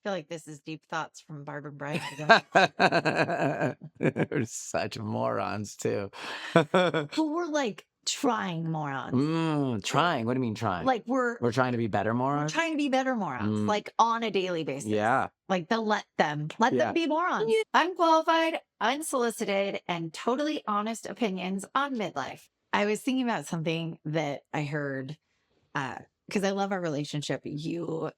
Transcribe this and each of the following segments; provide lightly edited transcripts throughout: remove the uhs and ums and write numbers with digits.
feel like this is deep thoughts from Barbara and Bryan. They're such morons too. But we're like trying morons. Trying. What do you mean trying? Like We're trying to be better we're morons? trying to be better morons, like on a daily basis. Yeah. Like let them be morons. Unqualified, unsolicited, and totally honest opinions on midlife. I was thinking about something that I heard because I love our relationship. You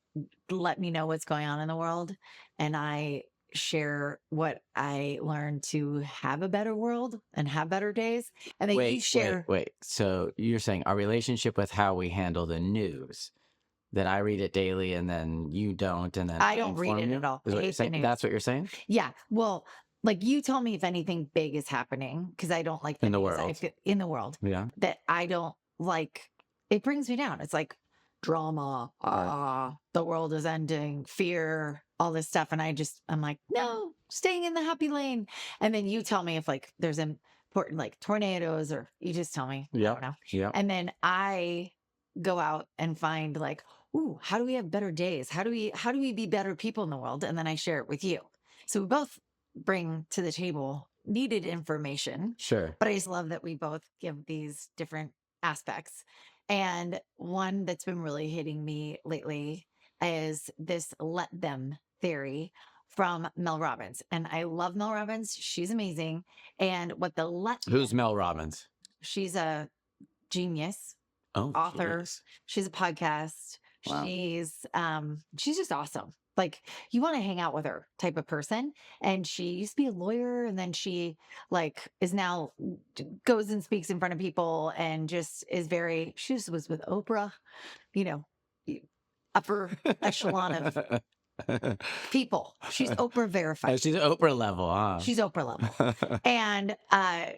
let me know what's going on in the world, and I share what I learned to have a better world and have better days. And then you share. Wait. So you're saying our relationship with how we handle the news, that I read it daily and then you don't, and then I don't read inform it you? at all. Is I what you're hate the saying? news. That's what you're saying? Yeah. Well, like you tell me if anything big is happening because I don't like the In the news. world. In the world. Yeah. That I don't like. It brings me down. It's like drama. The world is ending. Fear. All this stuff. And I'm like, no, staying in the happy lane. And then you tell me if like there's important like tornadoes or you just tell me. I don't know. Yeah. And then I go out and find like, ooh, how do we have better days? How do we be better people in the world? And then I share it with you. So we both bring to the table needed information. Sure. But I just love that we both give these different aspects. And one that's been really hitting me lately is this let them theory from Mel Robbins. And I love Mel Robbins. She's amazing. And what the Who's Mel Robbins? She's a genius author. Geez. She's a podcast. Wow. She's just awesome. Like you want to hang out with her type of person. And she used to be a lawyer and then she like is now goes and speaks in front of people and just is she just was with Oprah, you know, upper echelon of people. She's Oprah verified. She's Oprah level, huh? She's Oprah level. And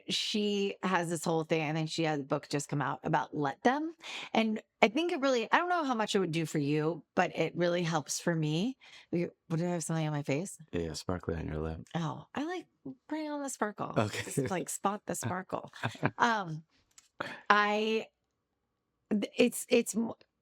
she has this whole thing. I think she has a book just come out about let them. And I think I don't know how much it would do for you, but it really helps for me. What did I have something on my face? Yeah, sparkly on your lip. Oh, I like bring on the sparkle. Okay. Just like spot the sparkle.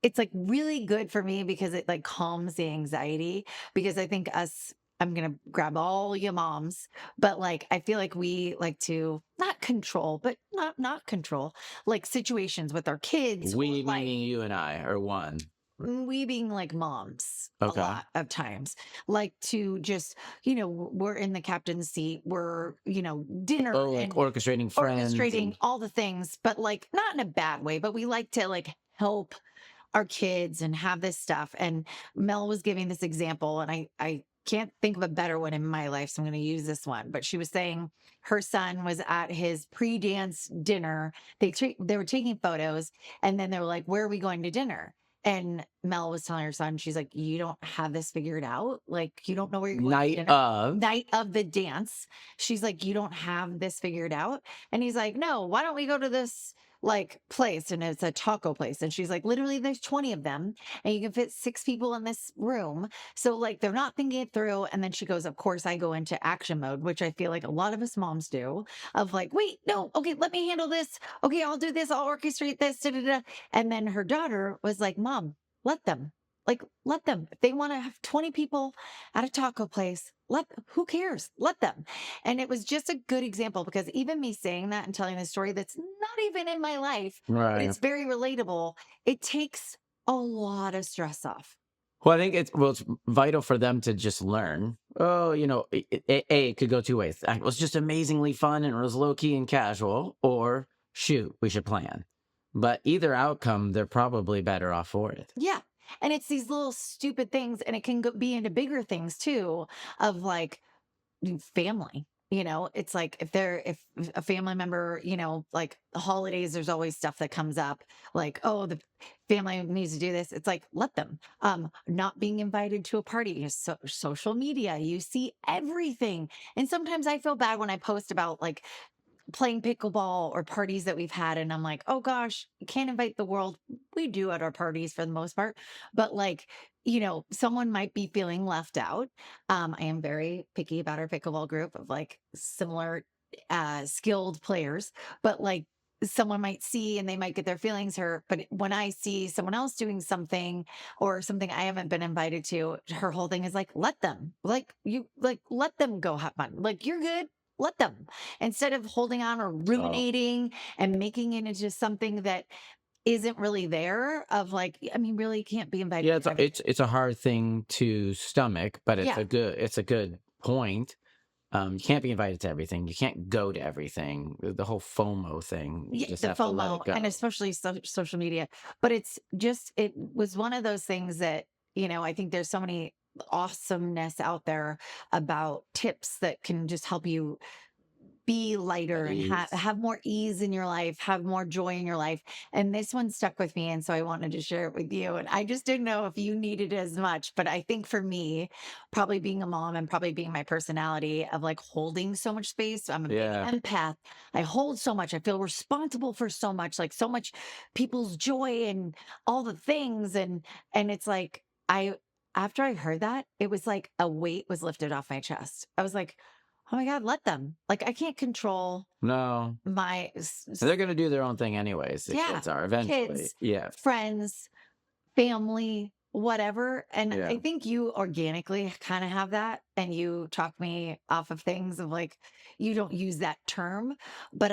It's like really good for me because it like calms the anxiety because I think I'm going to grab all you moms, but like, I feel like we like to not control, but not control like situations with our kids. We meaning you and I are one. We being like moms Okay. a lot of times like to just, we're in the captain's seat. We're, dinner. Oh, like orchestrating friends. Orchestrating all the things, but like not in a bad way, but we like to like help our kids and have this stuff. And Mel was giving this example and I can't think of a better one in my life. So I'm going to use this one, but she was saying her son was at his pre-dance dinner. They were taking photos and then they were like, where are we going to dinner? And Mel was telling her son, she's like, you don't have this figured out. Like, you don't know where you're going to dinner. Night of the dance. She's like, you don't have this figured out. And he's like, no, why don't we go to this like place? And it's a taco place. And she's like, literally, there's 20 of them and you can fit 6 people in this room. So like, they're not thinking it through. And then she goes, of course, I go into action mode, which I feel like a lot of us moms do of like, wait, no, okay, let me handle this. Okay, I'll do this. I'll orchestrate this. Da, da, da. And then her daughter was like, Mom, let them. Like, let them. If they want to have 20 people at a taco place, who cares? Let them. And it was just a good example because even me saying that and telling the story that's not even in my life, right? It's very relatable. It takes a lot of stress off. Well, I think it's vital for them to just learn. Oh, it could go two ways. It was just amazingly fun and it was low key and casual, or shoot, we should plan. But either outcome, they're probably better off for it. Yeah. And it's these little stupid things, and it can be into bigger things too, of like family. It's like if a family member, like the holidays, there's always stuff that comes up like, oh, the family needs to do this. It's like, let them. Not being invited to a party, social media, you see everything. And sometimes I feel bad when I post about like playing pickleball or parties that we've had. And I'm like, oh gosh, you can't invite the world. We do at our parties for the most part. But like, someone might be feeling left out. I am very picky about our pickleball group of like similar skilled players. But like, someone might see and they might get their feelings hurt. But when I see someone else doing something or something I haven't been invited to, her whole thing is like, let them, like, you, like, let them go have fun. Like, you're good. Let them, instead of holding on or Oh, ruminating and making it into something that isn't really there. Of like, I mean, really can't be invited yeah, to everything. it's a hard thing to stomach, but Yeah. it's a good point. You can't be invited to everything. You can't go to everything. The whole FOMO thing, you Yeah, just the have to let FOMO, it and go. especially social media. But it's just, it was one of those things that, I think there's so many awesomeness out there about tips that can just help you be lighter and Ease. have more ease in your life, have more joy in your life. And this one stuck with me. And so I wanted to share it with you. And I just didn't know if you needed it as much. But I think for me, probably being a mom and probably being my personality of like holding so much space. I'm a big Yeah. empath. I hold so much. I feel responsible for so much, like so much people's joy and all the things. And it's like after I heard that, it was like a weight was lifted off my chest. I was like, oh my God, let them. Like, I can't control No. my They're gonna do their own thing anyways, the yeah, kids are eventually. kids, Yeah. friends, family, whatever. And Yeah. I think you organically kind of have that. And you talk me off of things of like, you don't use that term, but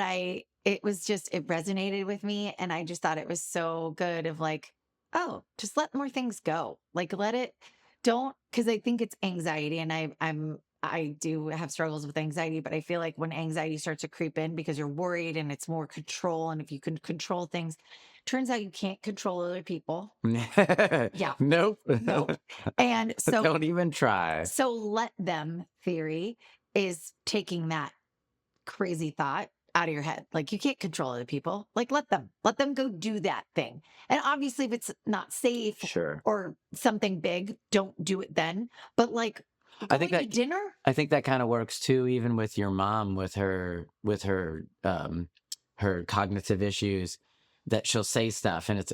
it was just, it resonated with me. And I just thought it was so good of like, oh, just let more things go. Like, let it, don't, because I think it's anxiety. And I do have struggles with anxiety, but I feel like when anxiety starts to creep in because you're worried and it's more control. And if you can control things, turns out you can't control other people. Yeah. Nope. Nope. And so Don't even try. let them theory is taking that crazy thought out of your head. Like, you can't control other people. Like, let them go do that thing. And obviously if it's not safe Sure. or something big, don't do it then. But like I think going to that dinner, I think that kind of works too, even with your mom, her cognitive issues, that she'll say stuff, and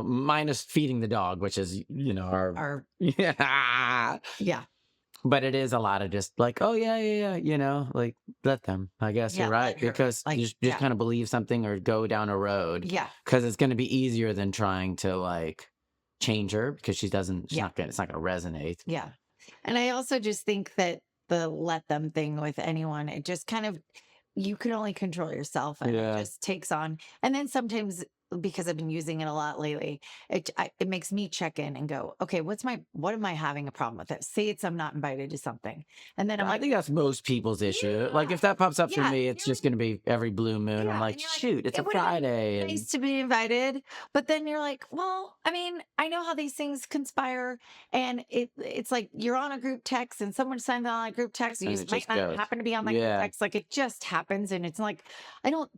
minus feeding the dog, which is our or yeah, yeah, but it is a lot of just like, oh yeah, yeah, yeah, like let them. I guess you're yeah, right, let her. because Like, just yeah, kind of believe something or go down a road, yeah, because it's going to be easier than trying to like change her, because she's yeah. not gonna it's not gonna resonate. Yeah. And I also just think that the let them thing with anyone, it just kind of, you can only control yourself and it Yeah. just takes on. And then sometimes, because I've been using it a lot lately, it makes me check in and go, okay, what am I having a problem with it? Say I'm not invited to something. And then I'm I like, think that's most people's issue. Like, yeah, if that pops up for yeah. me, And it's you're like, just going to be every blue moon. I'm yeah, like, and you're like, shoot, it's a it would have been Friday. And nice to be invited, but then you're like, well, I mean, I know how these things conspire, and it's like you're on a group text, and someone signed on a group text, you it just might just not goes. happen to be on that group Yeah. text. Like, it just happens, and it's like,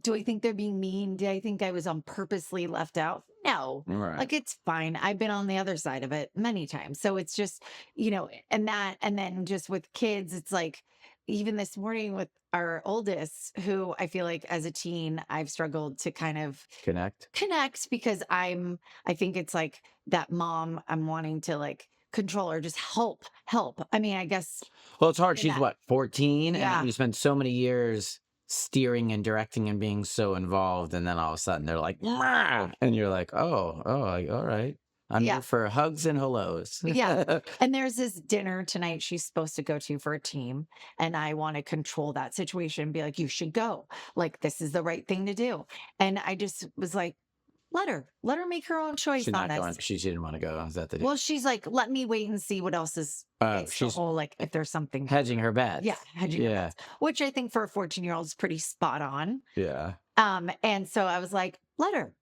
do I think they're being mean? Do I think I was on purposely left out? No. Right. Like, it's fine. I've been on the other side of it many times. So it's just, and then just with kids, it's like, even this morning with our oldest, who I feel like as a teen, I've struggled to kind of Connect. connect because I think it's like that mom, I'm wanting to like control or just help. I mean, I guess Well, it's hard. in She's that. what, 14? And Yeah. you spend so many years steering and directing and being so involved. And then all of a sudden they're like, "Mah!" And you're like, all right. I'm Yeah. here for hugs and hellos. Yeah. And there's this dinner tonight she's supposed to go to for a team. And I want to control that situation, be like, you should go. Like, this is the right thing to do. And I just was like, let her make her own choice She's on not this. going. She didn't want to go. Is that the deal? Well, she's like, let me wait and see what else is. Oh, It's the she's whole like, if there's something hedging her yeah, bets. hedging your Yeah. bets, which I think for a 14-year-old is pretty spot on. Yeah. And so I was like, let her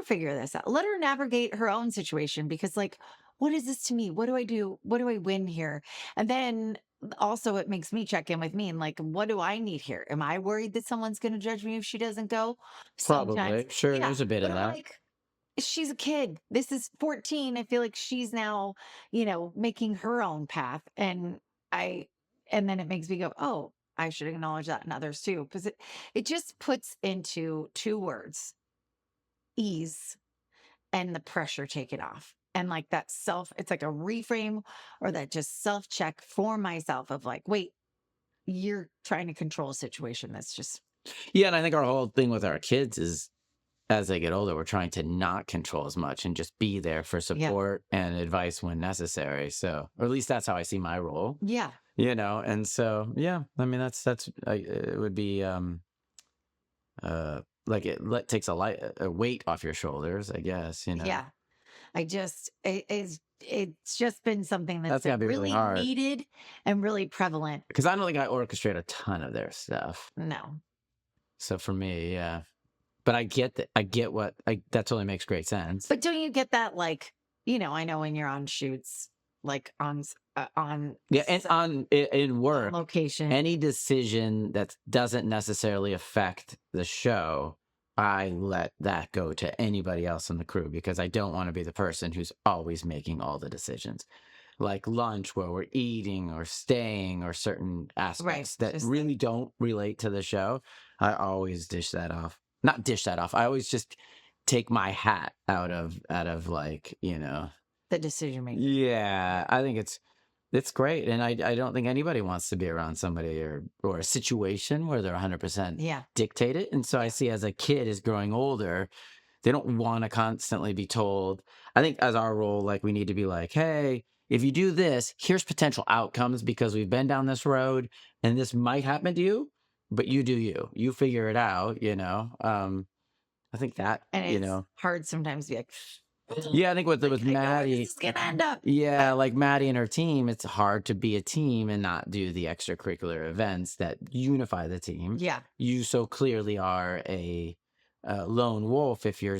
figure this out. Let her navigate her own situation because, like, what is this to me? What do I do? What do I win here? And then also it makes me check in with me and like, what do I need here? Am I worried that someone's going to judge me if she doesn't go? Sometimes, Probably. Sure, yeah. there's a bit But of I'm that. like, she's a kid. This is 14. I feel like she's now, making her own path. I, and then it makes me go, oh, I should acknowledge that in others too. Cause it just puts into two words, ease, and the pressure taken off. And like that it's like a reframe or that just self check for myself of like, wait, you're trying to control a situation that's just, Yeah, and I think our whole thing with our kids is as they get older, we're trying to not control as much and just be there for Yeah. support and advice when necessary. So, or at least that's how I see my role, Yeah. and so, yeah, I mean, it would be, like takes a weight off your shoulders, I guess. Yeah. It's just been something that's That's gotta been be really really hard needed and really prevalent. because I don't think I orchestrate a ton of their stuff. No. So for me, yeah. But I get that. That totally makes great sense. But don't you get that, like, I know when you're on shoots, like Yeah, and in on work, location. any decision that doesn't necessarily affect the show, I let that go to anybody else in the crew because I don't want to be the person who's always making all the decisions. Like lunch, where we're eating or staying, or certain Right. aspects that Just really don't relate to the show, I always dish that off. Not dish that off. I always just take my hat out of like, the decision making. yeah, I think it's great, and I don't think anybody wants to be around somebody or a situation where they're 100% Yeah. dictated. And so I see as a kid is growing older, they don't want to constantly be told. I think as our role, like we need to be like, hey, if you do this, here's potential outcomes because we've been down this road and this might happen to you, but you do you. You figure it out. I think that, And it's hard sometimes to be like, yeah, I think with like, with I know where this Maddie, is gonna end up. yeah, But like Maddie and her team, it's hard to be a team and not do the extracurricular events that unify the team. yeah. You so clearly are a lone wolf if you're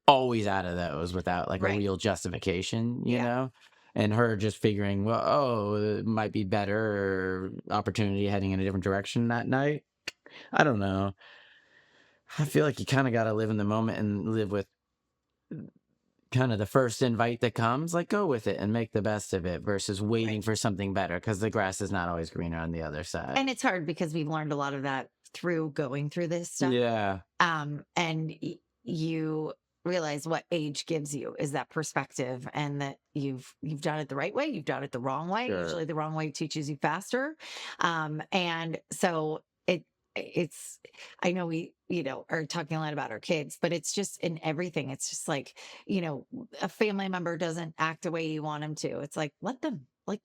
always out of those without like a Right. real justification, Yeah. and her just figuring, well, oh, it might be better or opportunity heading in a different direction that night. I don't know. I feel like you kind of got to live in the moment and live with kind of the first invite that comes, like go with it and make the best of it versus waiting Right. for something better because the grass is not always greener on the other side. And it's hard because we've learned a lot of that through going through this stuff. Yeah, And you realize what age gives you is that perspective, and that you've done it the right way, you've done it the wrong way. sure. Usually the wrong way teaches you faster. And so it's I know we, are talking a lot about our kids, but it's just in everything. It's just like, a family member doesn't act the way you want them to. It's like, let them, like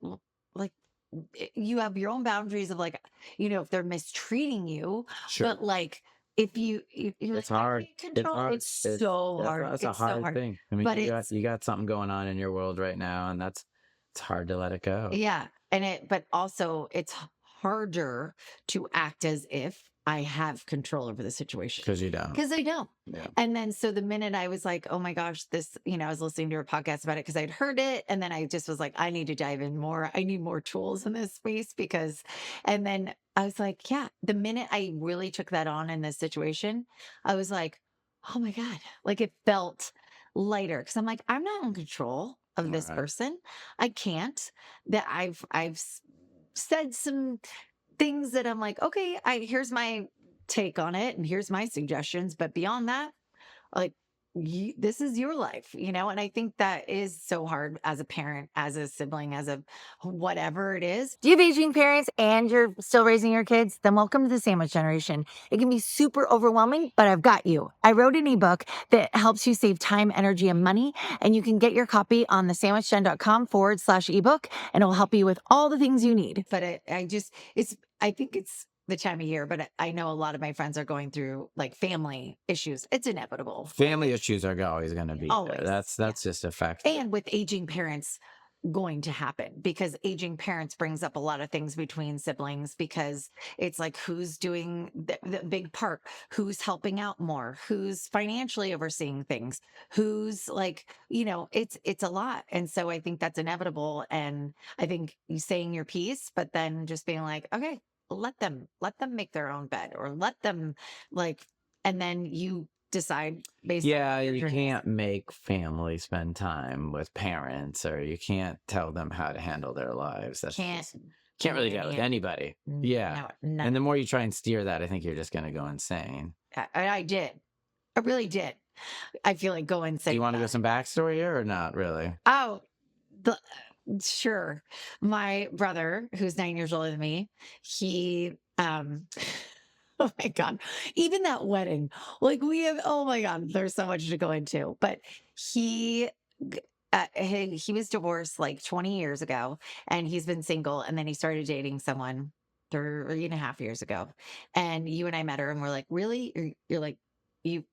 you have your own boundaries of, like, if they're mistreating you, Sure. but like, if you're It's like, I hard. can't It's control, hard. it's so hard. That's a It's so hard hard. thing. I mean, But you got something going on in your world right now, and it's hard to let it go yeah. But also it's harder to act as if I have control over the situation, because you don't. because I don't. Yeah. And then so the minute I was like, oh my gosh, this, I was listening to a podcast about it because I'd heard it. And then I just was like, I need to dive in more. I need more tools in this space and then I was like, yeah, the minute I really took that on in this situation, I was like, oh my God, like it felt lighter because I'm like, I'm not in control of All this right. person. I can't. That I've said some things that I'm like, okay, here's my take on it and here's my suggestions. But beyond that, like, this is your life, and I think that is so hard as a parent, as a sibling, as a whatever it is. Do you have aging parents and you're still raising your kids? Then welcome to the sandwich generation. It can be super overwhelming, but I've got you. I wrote an ebook that helps you save time, energy, and money. And you can get your copy on thesandwichgen.com/ebook, and it'll help you with all the things you need. But I think it's the time of year, but I know a lot of my friends are going through like family issues. It's inevitable. Family issues are always going to be there. Always. That's just a fact. And with aging parents going to happen, because aging parents brings up a lot of things between siblings, because it's like, who's doing the big part, who's helping out more, who's financially overseeing things, who's like, it's a lot. And so I think that's inevitable. And I think you saying your piece, but then just being like, okay, let them make their own bed, or let them, like, and then you decide based on Yeah, your you journey. can't make family spend time with parents, or you can't tell them how to handle their lives. That's Can't can't really do do that with any of it. anybody. Yeah. No, And the more you try and steer that, I think you're just going to go insane. I did. I really did. I feel like go Do insane you want to go about it. some backstory here or not really? Oh, the sure. My brother, who's 9 years older than me, he Oh my God. Even that wedding, like we have, oh my God, there's so much to go into. But he, he was divorced like 20 years ago and he's been single. And then he started dating someone 3.5 years ago. And you and I met her and we're like, really? You're like, you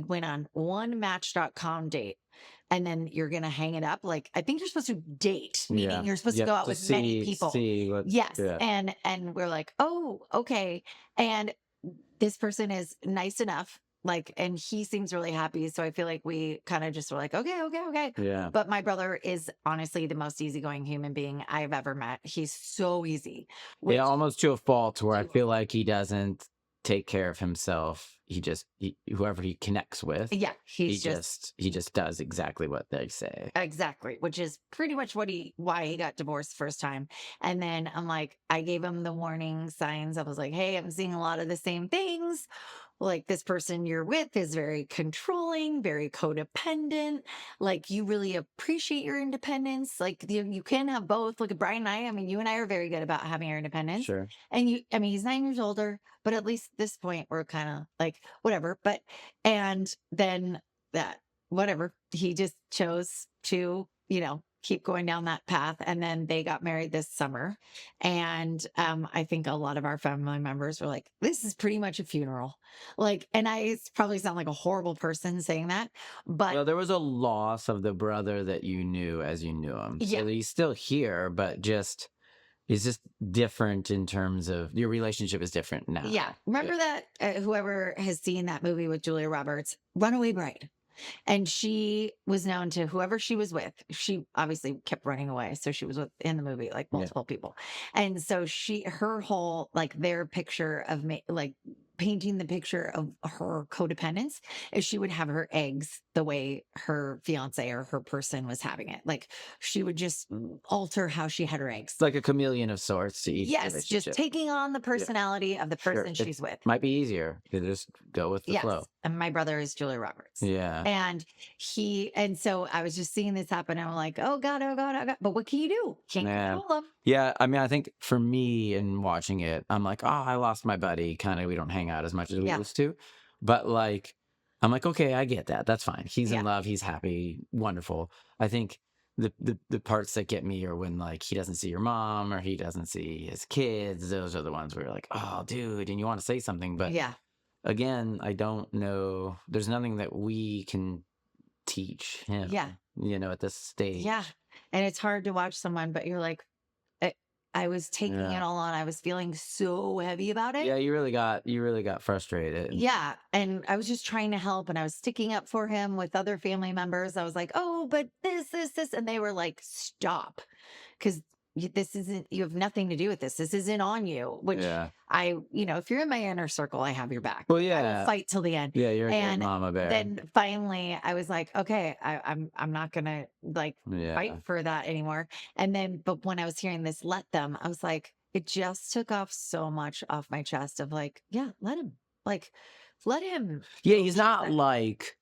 went on one match.com date and then you're going to hang it up. Like, I think you're supposed to date, meaning Yeah. you're supposed to Yep. go out To with many people. see what, Yes. yeah. And we're like, oh, okay. And this person is nice enough. Like, and he seems really happy. So I feel like we kind of just were like, okay, okay, okay. Yeah. But my brother is honestly the most easygoing human being I've ever met. He's so easy, Yeah. which Almost to a fault where I to a feel fault. like he doesn't take care of himself. Whoever he connects with, Yeah, he he's just just does exactly what they say. exactly, which is pretty much why he got divorced first time. And then I'm like, I gave him the warning signs. I was like, hey, I'm seeing a lot of the same things. Like this person you're with is very controlling, very codependent. Like you really appreciate your independence. Like you can have both. Look at Brian and I mean, you and I are very good about having our independence. Sure. And I mean, he's 9 years older, but at least at this point, we're kind of like, whatever. And then that, whatever, he just chose to, keep going down that path. And then they got married this summer. And I think a lot of our family members were like, this is pretty much a funeral. Like, and probably sound like a horrible person saying that, but Well, there was a loss of the brother that you knew as you knew him. yeah, So he's still here, but he's just different in terms of your relationship is different yeah. now. Remember that whoever has seen that movie with Julia Roberts, Runaway Bride? And she was known to whoever she was with. She obviously kept running away. So she was in the movie, like Yeah. multiple people. And so her whole, like their picture of me, like painting the picture of her codependence is she would have her eggs the way her fiance or her person was having it. Like she would just alter how she had her eggs. It's like a chameleon of sorts to each Yes, just relationship. taking on the Yeah. personality of the Sure. person It she's with. might be easier to just go with the Yes. flow. And my brother is Julia Roberts. Yeah. And so I was just seeing this happen. And I'm like, oh God, oh God, oh God. But what can you do? Can't Yeah. control them. Yeah. I mean, I think for me in watching it, I'm like, oh, I lost my buddy. Kind of, we don't hang out as much as we Yeah. used to. But like, I'm like, okay, I get that. That's fine. He's in Yeah. love. He's happy. Wonderful. I think the parts that get me are when like he doesn't see your mom or he doesn't see his kids. Those are the ones where you're like, oh, dude, and you want to say something, but Yeah. again, I don't know. There's nothing that we can teach him. Yeah. At this stage. Yeah. And it's hard to watch someone, but you're like, I was taking Yeah. it all on. I was feeling so heavy about it. Yeah, you really got frustrated. Yeah. And I was just trying to help and I was sticking up for him with other family members. I was like, oh, but this. And they were like, stop. Because this isn't, you have nothing to do with this. This isn't on you, which Yeah. if you're in my inner circle, I have your back. Well, I will yeah. fight till the end. Yeah, you're a good And mama bear. then finally I was like, okay, I'm not gonna like Yeah. fight for that anymore. And then, but when I was hearing this, let them, I was like, it just took off so much off my chest of like, yeah, let him. Yeah, he's go not through that. like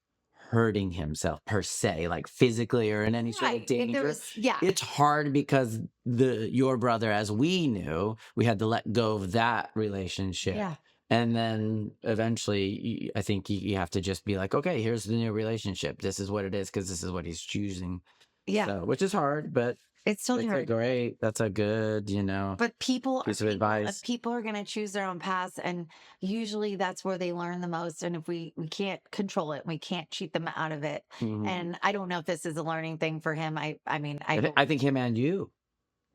hurting himself per se, like physically or in any sort of Right. If there danger. was, yeah, It's hard because your brother, as we knew, we had to let go of that relationship. yeah, And then eventually, I think you have to just be like, okay, here's the new relationship. This is what it is because this is what he's choosing. yeah. So, which is hard, but It's totally it's a hard. great. That's a good, But piece of advice. people are going to choose their own paths, and usually that's where they learn the most. And if we can't control it, we can't cheat them out of it. Mhm. And I don't know if this is a learning thing for him. I mean, I think him and you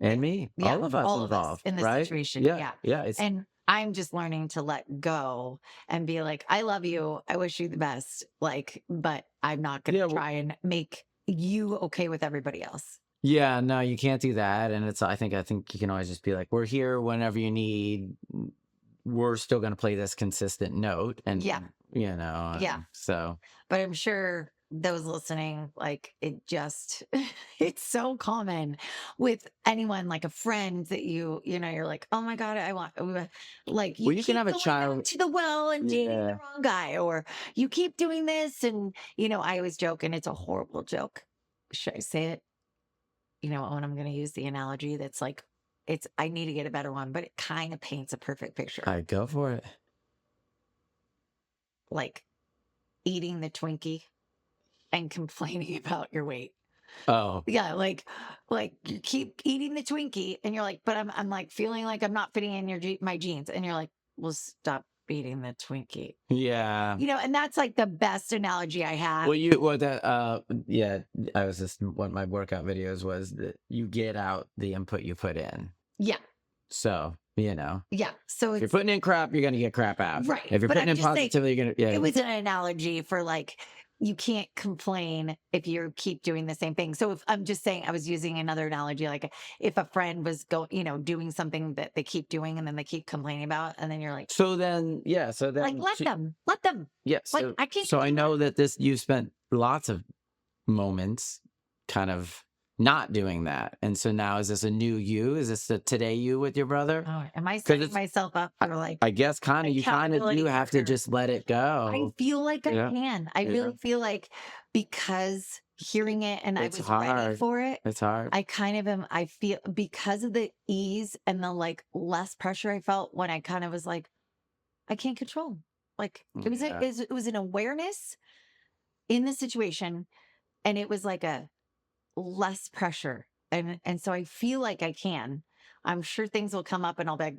and me, yeah, all of us all of us involved, in this right? situation. Yeah, Yeah. yeah. It's And I'm just learning to let go and be like, I love you. I wish you the best. Like, but I'm not going to Yeah, well- try and make you okay with everybody else. yeah. No, you can't do that. And I think you can always just be like, we're here whenever you need. We're still going to play this consistent note, and Yeah. Yeah. So But I'm sure those listening, like it just, it's so common with anyone, like a friend that you're like, oh my God, I want, like, Well, you can keep have a going back child- to the well and dating Yeah. the wrong guy, or you keep doing this. And, I always joke, and it's a horrible joke. Should I say it? When I'm going to use the analogy that's like, I need to get a better one, but it kind of paints a perfect picture. I go for it. like eating the Twinkie and complaining about your weight. Oh, Yeah, like you keep eating the Twinkie and you're like, but I'm like feeling like I'm not fitting in my jeans. And you're like, well, stop eating the Twinkie. yeah. And that's like the best analogy I have. Yeah, I was just, one of my workout videos was that you get out the input you put in. Yeah. So, Yeah. So if you're it's putting in crap, you're going to get crap out. right. If you're But putting I'm in just saying positivity, you're going to, it yeah. was an analogy for like you can't complain if you keep doing the same thing. So if I'm just saying I was using another analogy, like if a friend was doing something that they keep doing and then they keep complaining about, and then you're So then, yeah. So like, then, let them. yeah. Like So, I can't so I control know it. that you spent lots of moments kind of not doing that. And so now, is this a new you? Is this the today you with your brother? Oh, am I Because setting myself up I, for like I guess you kind of do accountability have to partner? just let it I go. feel like I Yeah. can. I Yeah. really feel like because hearing it and I It's was ready hard. for it, It's hard. I kind of am. I feel because of the ease and the like less pressure I felt when I kind of was like, I can't control. Like Yeah. it was an awareness in the situation, and it was like a less pressure, and so I feel like I can. I'm sure things will come up, and I'll be like,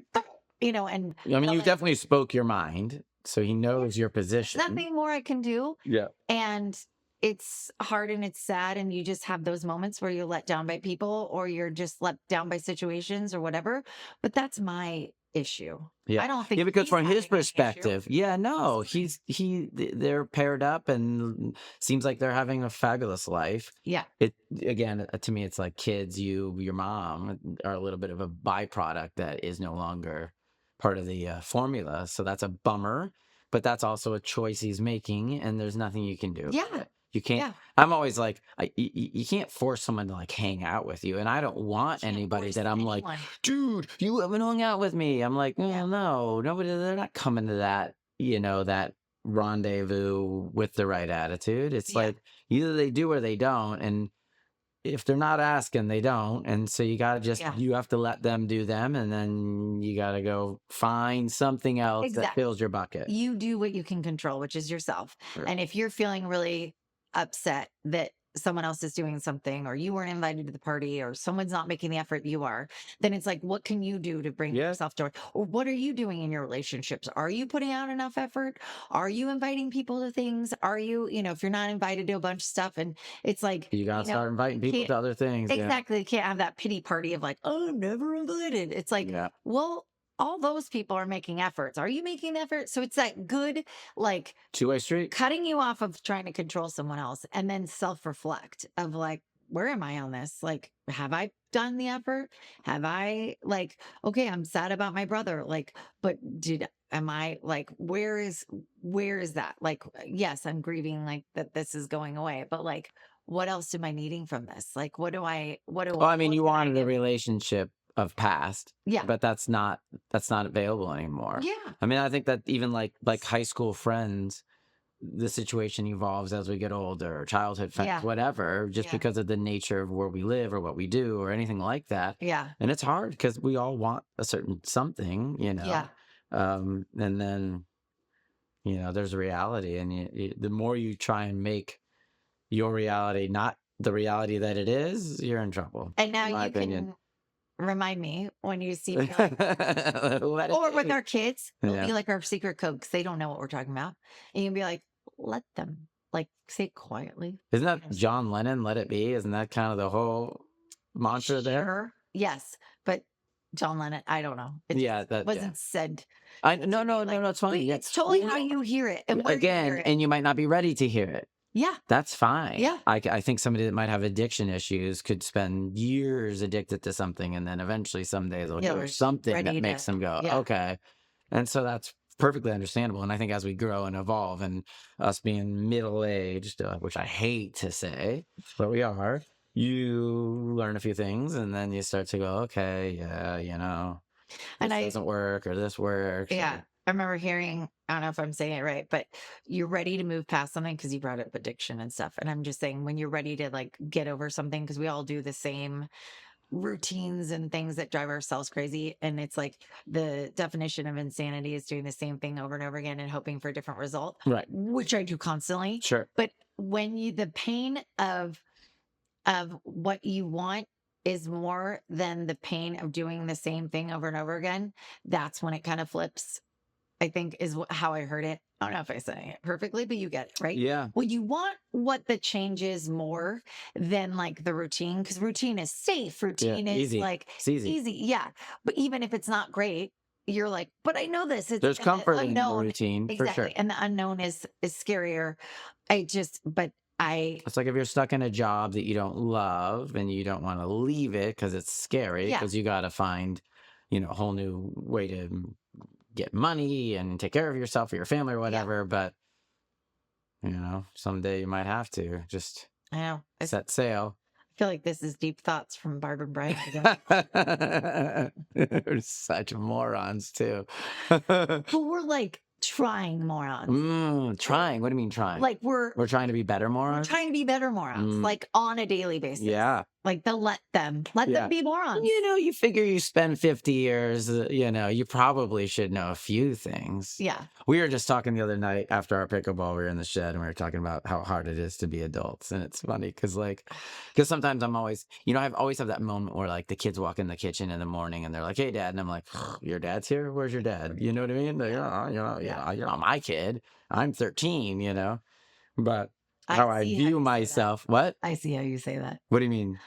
and I mean, I'll you like, definitely spoke your mind, so he yeah, knows your there's position. nothing more I can do. Yeah. And it's hard and it's sad. And you just have those moments where you're let down by people or you're just let down by situations or whatever. But that's my issue. Yeah. I don't Yeah, think because he's from his having an issue. perspective, yeah, no, Fine. they're paired up and seems like they're having a fabulous life. Yeah. It again, to me, it's like kids, your mom are a little bit of a byproduct that is no longer part of the formula. So that's a bummer, but that's also a choice he's making, and there's nothing you can do about Yeah. it. You can't. Yeah. I'm always like, you can't force someone to like hang out with you, and I don't want Can't anybody force that I'm like, anyone. dude, you haven't hung out with me. I'm like, Yeah. no, nobody, they're not coming to that, that rendezvous with the right attitude. It's Yeah. like either they do or they don't. And if they're not asking, they don't. And so Yeah. you have to let them do them. And then you got to go find something else that Exactly. fills your bucket. You do what you can control, which is yourself. Right. And if you're feeling really upset that someone else is doing something or you weren't invited to the party or someone's not making the effort you are, then it's like, what can you do to bring Yeah. yourself joy? Or what are you doing in your relationships? Are you putting out enough effort? Are you inviting people to things? Are you, if you're not invited to a bunch of stuff and it's like, You got to start inviting you people can't to other things. Yeah. exactly, you can't have that pity party of like, oh, I'm never invited. It's like, Yeah. well, all those people are making efforts. Are you making the effort? So it's that good, like Two-way street. cutting you off of trying to control someone else and then self reflect of like, where am I on this? Like, have I done the effort? Have I, like, okay, I'm sad about my brother. Like, but am I like, where is that? Like, yes, I'm grieving like that this is going away, but like, what else am I needing from this? Like, Well, I mean, what you can I wanted a do? relationship of past, Yeah. but that's not available anymore. Yeah. I mean, I think that even like high school friends, the situation evolves as we get older, childhood friends, Yeah. whatever, just Yeah. because of the nature of where we live or what we do or anything like that. Yeah. And it's hard because we all want a certain something, Yeah. and then there's a reality, and the more you try and make your reality not the reality that it is, you're in trouble, And now in my you opinion. can remind me when you see me like, Let or with it our kids, it'll yeah. be like our secret code because they don't know what we're talking about. And you can be like, let them, like, say it quietly. Isn't that John Lennon, Let It Be? Isn't that kind of the whole mantra there? Sure. Yes. But John Lennon, I don't know. It Yeah, just wasn't said. I no, no, Like, no, it's fine. Yeah. it's totally how Well, you hear it and where you hear again, it. and you might not be ready to hear it. Yeah. That's fine. Yeah. I think somebody that might have addiction issues could spend years addicted to something, and then eventually someday they'll Yeah. do They're something that ready makes to, them go, yeah. okay. And so that's perfectly understandable. And I think as we grow and evolve, and us being middle aged, which I hate to say, but we are, you learn a few things, and then you start to go, okay, yeah, And this doesn't work or this works. yeah, I remember hearing, I don't know if I'm saying it right, but you're ready to move past something because you brought up addiction and stuff. And I'm just saying, when you're ready to like get over something, because we all do the same routines and things that drive ourselves crazy. And it's like the definition of insanity is doing the same thing over and over again and hoping for a different result, Right. which I do constantly. Sure. But when the pain of what you want is more than the pain of doing the same thing over and over again, that's when it kind of flips. I think is how I heard it. I don't know if I say it perfectly, but you get it, right? Yeah. Well, you want what the change is more than like the routine, because routine is safe. Yeah. Routine is Easy. like It's easy. easy. Yeah. But even if it's not great, you're like, but I know this. It's There's and the comfort in the unknown. routine for sure. Exactly. And the unknown is scarier. But I, It's like if you're stuck in a job that you don't love and you don't want to leave it because it's scary, yeah, because you got to find, a whole new way to get money and take care of yourself or your family or yeah, whatever. But, someday you might have to just I know. set sail. I feel like this is deep thoughts from Barbara and Bryan again. We're such morons, too. But we're like trying morons. Trying. What do you mean trying? Like we're We're trying to be better We're morons? trying to be better morons, Mm, like on a daily basis. yeah. Like let them Yeah. be morons. You figure you spend 50 years, you probably should know a few things. Yeah. We were just talking the other night after our pickleball. We were in the shed and we were talking about how hard it is to be adults. And it's funny because sometimes I've always have that moment where like the kids walk in the kitchen in the morning and they're like, "Hey, Dad." And I'm like, "Your dad's here? Where's your dad?" You know what I mean? You're not my kid. I'm 13, but how I see how view you say that. myself. What? I see how you say that. What do you mean?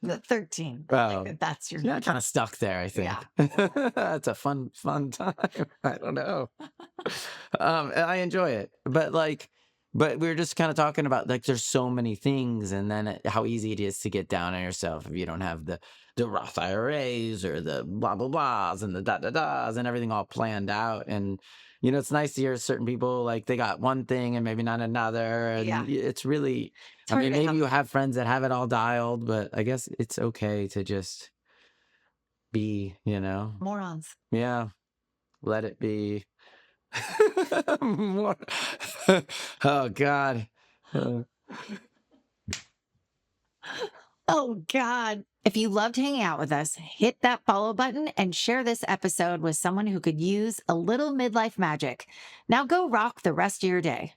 The 13. Oh, Like that's your yeah, kind of stuck there, I think. Yeah. It's a fun time. I don't know. And I enjoy it. But we were just kind of talking about like there's so many things, and then how easy it is to get down on yourself if you don't have the Roth IRAs or the blah blah blahs and the da da das and everything all planned out. And it's nice to hear certain people like they got one thing and maybe not another, and Yeah. it's really. It's I hard mean, to maybe have you have friends that have it all dialed, but I guess it's okay to just be, morons. yeah, let it be. More. Oh God. Uh, Oh God. If you loved hanging out with us, hit that follow button and share this episode with someone who could use a little midlife magic. Now go rock the rest of your day.